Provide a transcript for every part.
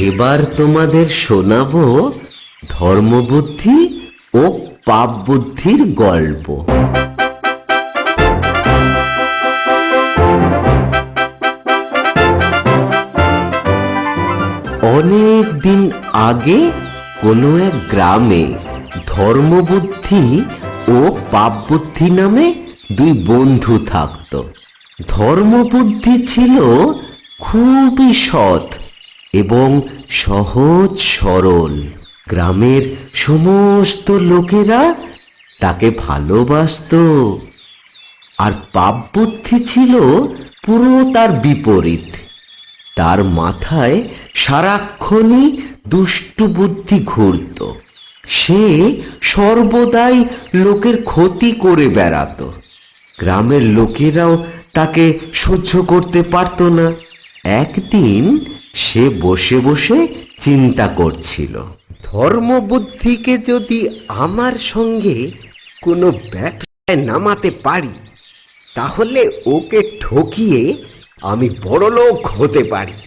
এবার তোমাদের শোনাবো ধর্মবুদ্ধি ও পাপ বুদ্ধির গল্প। অনেক দিন আগে কোনো এক গ্রামে ধর্মবুদ্ধি ও পাপ বুদ্ধি নামে দুই বন্ধু থাকত। ধর্মবুদ্ধি ছিল খুবই সৎ এবং সহজ সরল। গ্রামের সমস্ত লোকেরা তাকে ভালোবাসতো। আর পাপ বুদ্ধি ছিল পুরো তার বিপরীত। তার মাথায় সারাক্ষণই দুষ্টু বুদ্ধি ঘুরত। সে সর্বদাই লোকের ক্ষতি করে বেড়াতো। গ্রামের লোকেরাও তাকে সহ্য করতে পারত না। একদিন সে বসে বসে চিন্তা করছিল, ধর্মবুদ্ধিকে যদি আমার সঙ্গে কোনো ব্যবসায় নামাতে পারি, তাহলে ওকে ঠকিয়ে আমি বড়লোক হতে পারি।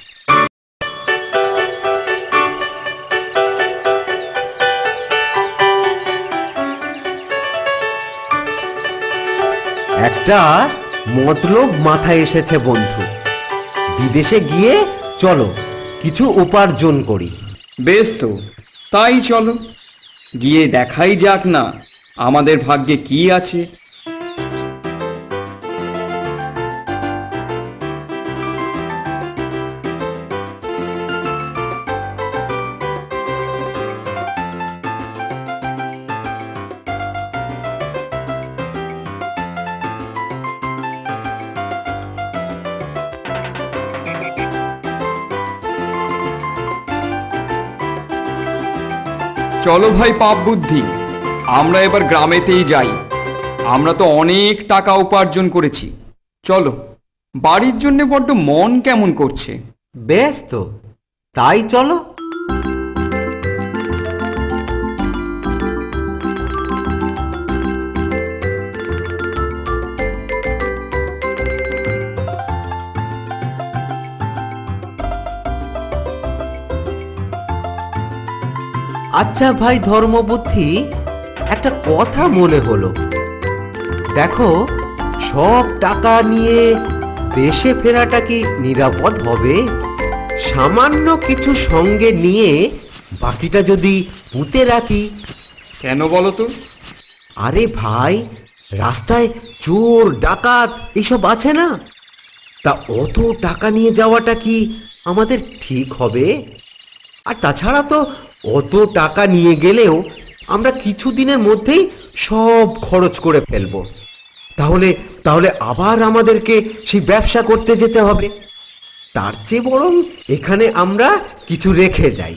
একটা মতলব মাথায় এসেছে বন্ধু। বিদেশে গিয়ে চলো কিছু উপার্জন করি। বেশ তো, তাই চলো, গিয়ে দেখাই যাক না আমাদের ভাগ্যে কি আছে। চলো ভাই পাপ বুদ্ধি, আমরা এবার গ্রামেতেই যাই। আমরা তো অনেক টাকা উপার্জন করেছি। চলো, বাড়ির জন্য বড্ড মন কেমন করছে। বেশ তো, তাই চলো। আচ্ছা ভাই ধর্মবুদ্ধি, একটা কথা মনে হলো। দেখো, সব টাকা নিয়ে দেশে ফেরাটা কি নিরাপদ হবে? সামান্য কিছু সঙ্গে নিয়ে বাকিটা যদি পুঁতে রাখি? কেন বলো তো? আরে ভাই, রাস্তায় চোর ডাকাত এইসব আছে না? তা অত টাকা নিয়ে যাওয়াটা কি আমাদের ঠিক হবে? আর তাছাড়া তো অত টাকা নিয়ে গেলেও আমরা কিছুদিনের মধ্যেই সব খরচ করে ফেলবো। তাহলে আবার আমাদেরকে সেই ব্যবসা করতে যেতে হবে। তার চেয়ে বরং এখানে আমরা কিছু রেখে যাই।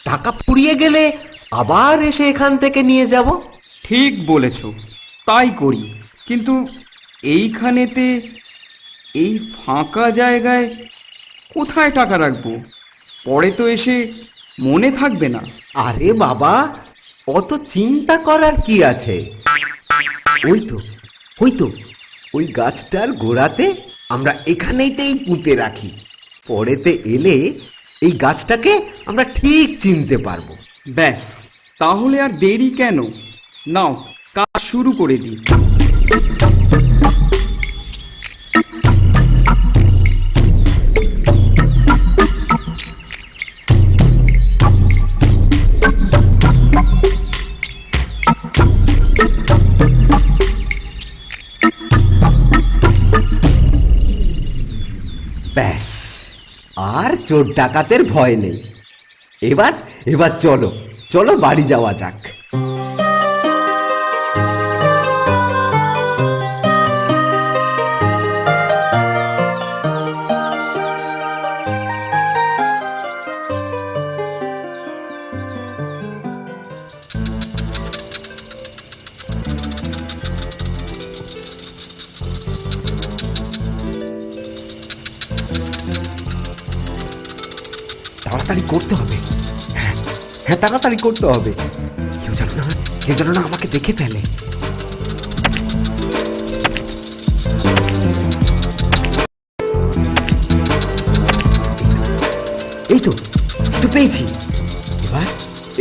টাকা ফুরিয়ে গেলে আবার এসে এখান থেকে নিয়ে যাব। ঠিক বলেছ, তাই করি। কিন্তু এইখানেতে, এই ফাঁকা জায়গায় কোথায় টাকা রাখবো? পরে তো এসে মনে থাকবে না। আরে বাবা, অত চিন্তা করার কি আছে? ওই তো ওই গাছটার গোড়াতে আমরা এখানেইতেই পুঁতে রাখি। পরেতে এলে এই গাছটাকে আমরা ঠিক চিনতে পারবো। ব্যাস, তাহলে আর দেরি কেন? নাও, কাজ শুরু করে দিই। ব্যাস, আর চোর ডাকাতের ভয় নেই। এবার চলো বাড়ি যাওয়া যাক। তাড়াতাড়ি করতে হবে। হ্যাঁ, তাড়াতাড়ি করতে হবে। কেউ যেন না আমাকে দেখে ফেলে। এই তো তো পেয়েছি। এবার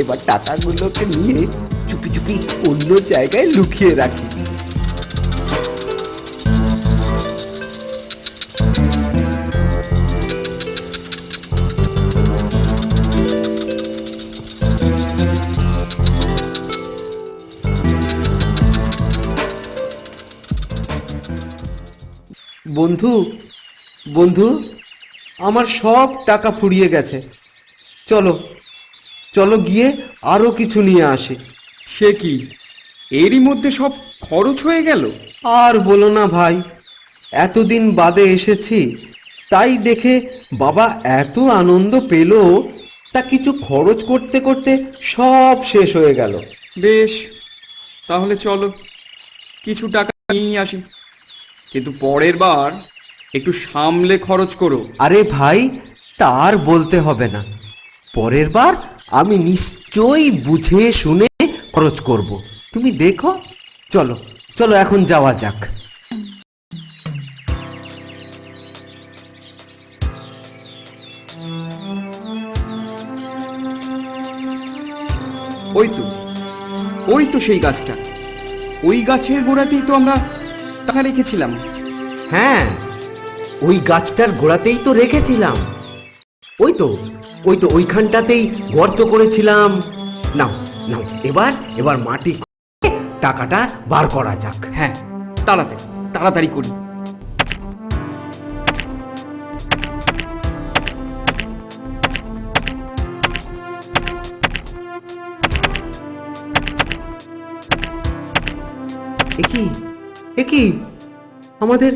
এবার টাকাগুলোকে নিয়ে চুপি চুপি অন্য জায়গায় লুকিয়ে রাখি। বন্ধু, বন্ধু, আমার সব টাকা ফুরিয়ে গেছে। চলো চলো গিয়ে আরো কিছু নিয়ে আসি। সে কি, এরই মধ্যে সব খরচ হয়ে গেল? আর বলো না ভাই, এতদিন বাদে এসেছি, তাই দেখে বাবা এত আনন্দ পেল, তা কিছু খরচ করতে করতে সব শেষ হয়ে গেল। বেশ, তাহলে চলো কিছু টাকা নিয়েই আসি, কিন্তু পরের বার একটু সামলে খরচ করো। আরে ভাই, তার বলতে হবে না, পরের বার আমি নিশ্চয়ই বুঝে শুনে খরচ করব, তুমি দেখো। চলো চলো এখন যাওয়া যাক। ওই তো, ওই তো সেই গাছটা, ওই গাছের গোড়াতেই তো আমরা টাকা রেখেছিলাম। হ্যাঁ, ওই গাছটার গোড়াতেই তো রেখেছিলাম। ওই তো, ওই তো ওইখানটাতেই গর্ত করেছিলাম। নাও নাও, এবার এবার মাটি খুঁড়ে টাকাটা বার করা যাক। হ্যাঁ, তাড়াতাড়ি তাড়াতাড়ি করি। একি একি, আমাদের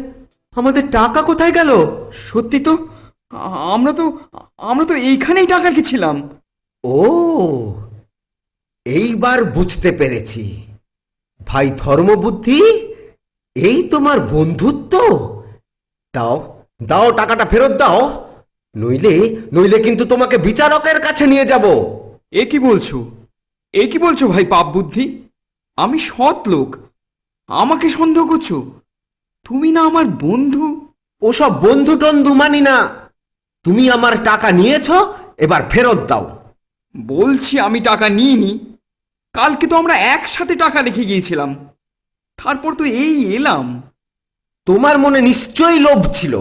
আমাদের টাকা কোথায় গেল? সত্যি তো, আমরা তো আমরা তো এইখানেই টাকা রেখেছিলাম। ও, এইবার বুঝতে পেরেছি। ভাই ধর্মবুদ্ধি, এই তোমার বন্ধুত্ব। দাও দাও, টাকাটা ফেরত দাও, নইলে নইলে কিন্তু তোমাকে বিচারকের কাছে নিয়ে যাব। এ কি বলছো, এ কি বলছো ভাই পাপ বুদ্ধি? আমি সৎ লোক, আমাকে সন্দেহ করছো? তুমি না আমার বন্ধু। ওসব বন্ধু টন্ধু মানি না। তুমি আমার টাকা নিয়েছো, এবার ফেরত দাও। বলছি আমি টাকা নিইনি, কালকে তো আমরা একসাথে টাকা রেখে গিয়েছিলাম, তারপর তো এই এলাম। তোমার মনে নিশ্চয়ই লোভ ছিল।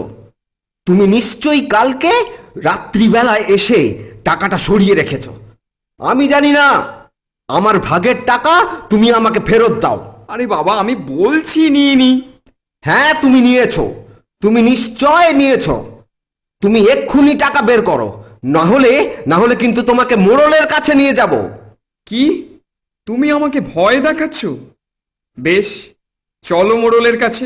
তুমি নিশ্চয়ই কালকে রাত্রিবেলায় এসে টাকাটা সরিয়ে রেখেছো। আমি জানি না, আমার ভাগের টাকা তুমি আমাকে ফেরত দাও। আরে বাবা, আমি বলছি নিইনি। হ্যাঁ, তুমি নিয়েছো, তুমি নিশ্চয় নিয়েছো। তুমি এক্ষুনি টাকা বের করো, না হলে কিন্তু তোমাকে মোড়লের কাছে নিয়ে যাব। কি, তুমি আমাকে ভয় দেখাচ্ছ? বেশ, চলো মোড়লের কাছে।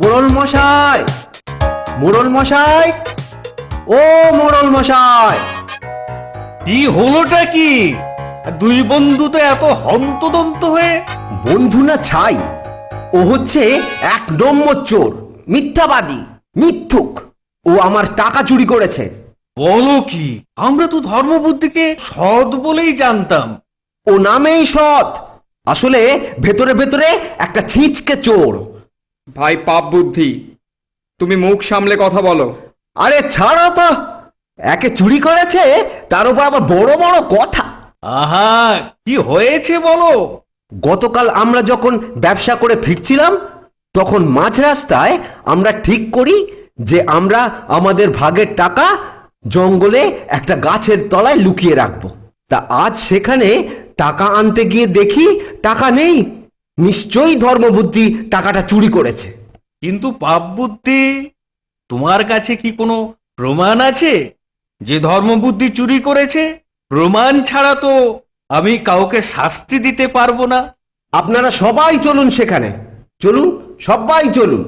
মোড়ল মশাই, মোড়ল মশাই, ও মোড়ল মশাই। কি হলোটা কি? দুই বন্ধু তো এত হন্তদন্ত হয়ে। বন্ধু না ছাই, ও হচ্ছে এক নম্বর চোর, মিথ্যাবাদী, মিথ্যুক। ও আমার টাকা চুরি করেছে। বলো কি? আমরা তো ধর্মবুদ্ধিকে সৎ বলেই জানতাম। ও নামেই সৎ, আসলে ভেতরে ভেতরে একটা ছিঁচকে চোর। ভাই পাপ বুদ্ধি, তুমি মুখ সামলে কথা বলো। আরে ছাড়ো তো, একে চুরি করেছে, তার উপর আবার বড় বড় কথা। আহা, কি হয়েছে বলো? গতকাল আমরা যখন ব্যবসা করে ফিরছিলাম, তখন মাঝ রাস্তায় আমরা ঠিক করি যে আমরা আমাদের ভাগের টাকা জঙ্গলে একটা গাছের তলায় লুকিয়ে রাখবো। তা আজ সেখানে টাকা আনতে গিয়ে দেখি টাকা নেই। নিশ্চয়ই ধর্মবুদ্ধি টাকাটা চুরি করেছে। কিন্তু পাপ বুদ্ধি, তোমার কাছে কি কোনো প্রমাণ আছে যে ধর্মবুদ্ধি চুরি করেছে? প্রমাণ ছাড়া তো আমি কাউকে শাস্তি দিতে পারবো না। আপনারা সবাই চলুন সেখানে, চলুন সবাই চলুন।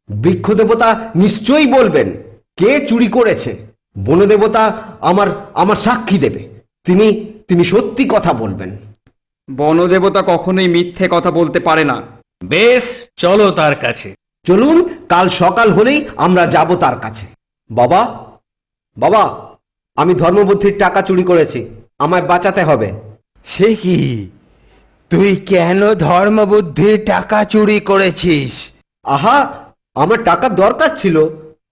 বৃক্ষ দেবতা নিশ্চয়ই বলবেন কে চুরি করেছে। বন দেবতা আমার আমার সাক্ষী দেবে, তিনি তিনি সত্যি কথা বলবেন। বনদেবতা কখনোই মিথ্যে কথা বলতে পারে না। বেশ, চলো তার কাছে। চলুন, কাল সকাল হলেই আমরা যাব তার কাছে। বাবা, বাবা, আমি ধর্মবুদ্ধির টাকা চুরি করেছি, আমায় বাঁচাতে হবে। সে কি? তুই কেন ধর্মবুদ্ধির টাকা চুরি করেছিস? আহা, আমার টাকার দরকার ছিল,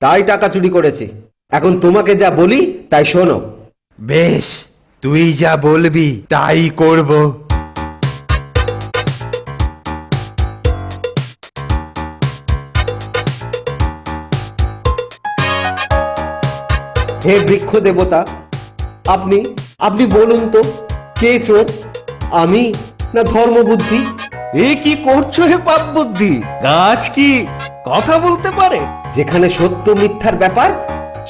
তাই টাকা চুরি করেছি। এখন তোমাকে যা বলি তাই শোনো। বেশ, তুই যা বলবি তাই করব। হে বৃক্ষ দেবতা, আপনি আপনি বলুন তো, কে চোর, আমি না ধর্মবুদ্ধি? এ কি করছো হে পাপ বুদ্ধি? গাছ কি কথা বলতে পারে? যেখানে সত্য মিথ্যার ব্যাপার,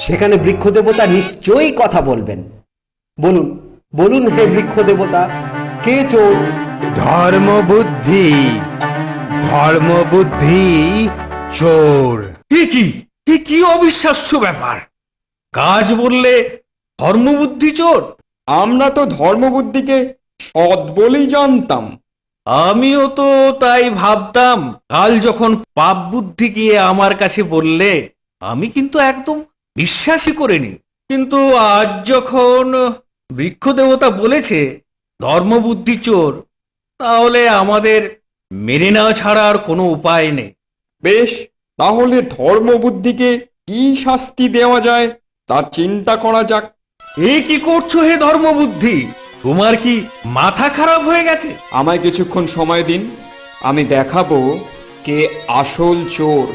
সেখানে বৃক্ষ দেবতা নিশ্চয়ই কথা বলবেন। বলুন বলুন হে বৃক্ষ দেবতা, কে চোর? ধর্মবুদ্ধি, ধর্মবুদ্ধি চোর। এ কি অবিশ্বাস্য ব্যাপার! কাজ বললে ধর্মবুদ্ধি চোর? আমরা তো ধর্মবুদ্ধিকে সৎ বলেই জানতাম। আমিও তো তাই ভাবতাম। কাল যখন পাপ বুদ্ধি গিয়ে আমার কাছে বললে, আমি কিন্তু একদম বিশ্বাসই করিনি। কিন্তু আজ যখন বৃক্ষ দেবতা বলেছে ধর্মবুদ্ধি চোর, তাহলে আমাদের মেনে নেওয়া ছাড়া আর কোনো উপায় নেই। বেশ, তাহলে ধর্মবুদ্ধিকে কি শাস্তি দেওয়া যায় তার চিন্তা করা যাক। এ কি করছো হে ধর্মবুদ্ধি? তোমার কি মাথা খারাপ হয়ে গেছে? আমায় কিছুক্ষণ সময় দিন, আমি দেখাবো কে আসল চোর।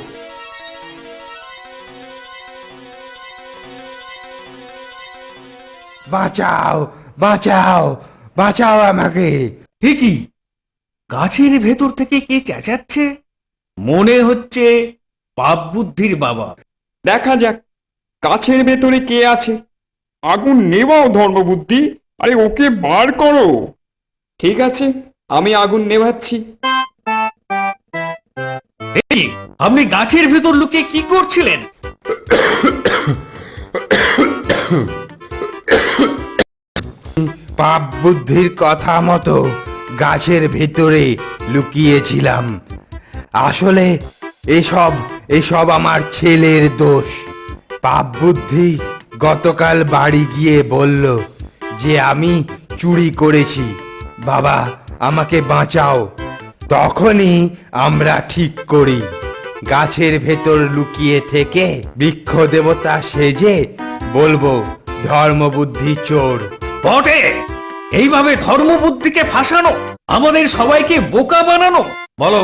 বাঁচাও, বাঁচাও, বাঁচাও আমাকে। এ কি, গাছের ভেতর থেকে কে চেঁচাচ্ছে? মনে হচ্ছে পাপ বুদ্ধির বাবা। দেখা যাক গাছের ভেতরে কে আছে। আগুন নেভাও ধর্মবুদ্ধি, আরে ওকে বার করো। ঠিক আছে, আমি আগুন নেভাচ্ছি। এই, আপনি গাছের ভেতর লুকিয়ে কি করছিলেন? পাপ বুদ্ধির কথা মতো গাছের ভেতরে লুকিয়েছিলাম। আসলে এসব এসব আমার ছেলের দোষ। পাপ বুদ্ধি গতকাল বাড়ি গিয়ে বলল যে আমি চুরি করেছি। বাবা, আমাকে বাঁচাও। তখনই আমরা ঠিক করি গাছের ভেতর লুকিয়ে থেকে বৃক্ষ দেবতা সেজে বলবো ধর্মবুদ্ধি চোর। বটে, এইভাবে ধর্মবুদ্ধিকে ফাঁসানো, আমাদের সবাইকে বোকা বানানো। বলো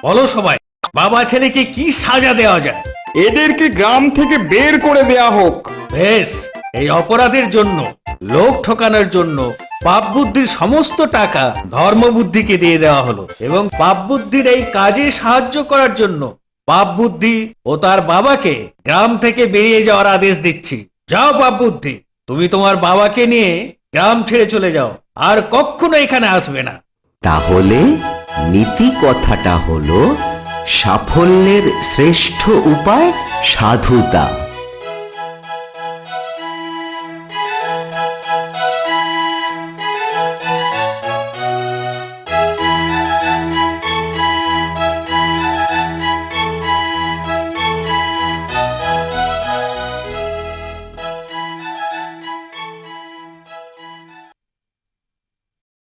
বলো সবাই, বাবা ছেলেকে কি সাজা দেওয়া যায়? এদেরকে গ্রাম থেকে বের করে দেয়া হোক। বেশ, এই অপরাধের জন্য, লোক ঠকানোর জন্য পাপ বুদ্ধির সমস্ত টাকা ধর্মবুদ্ধিকে দিয়ে দেওয়া হলো। এবং পাপ বুদ্ধির এই কাজে সাহায্য করার জন্য পাপ বুদ্ধি ও তার বাবাকে গ্রাম থেকে বেরিয়ে যাওয়ার আদেশ দিচ্ছি। যাও পাপ বুদ্ধি, তুমি তোমার বাবাকে নিয়ে গ্রাম ছেড়ে চলে যাও, আর কখনো এখানে আসবে না। তাহলে নীতি কথাটা হলো, সাফল্যের শ্রেষ্ঠ উপায় সাধুতা।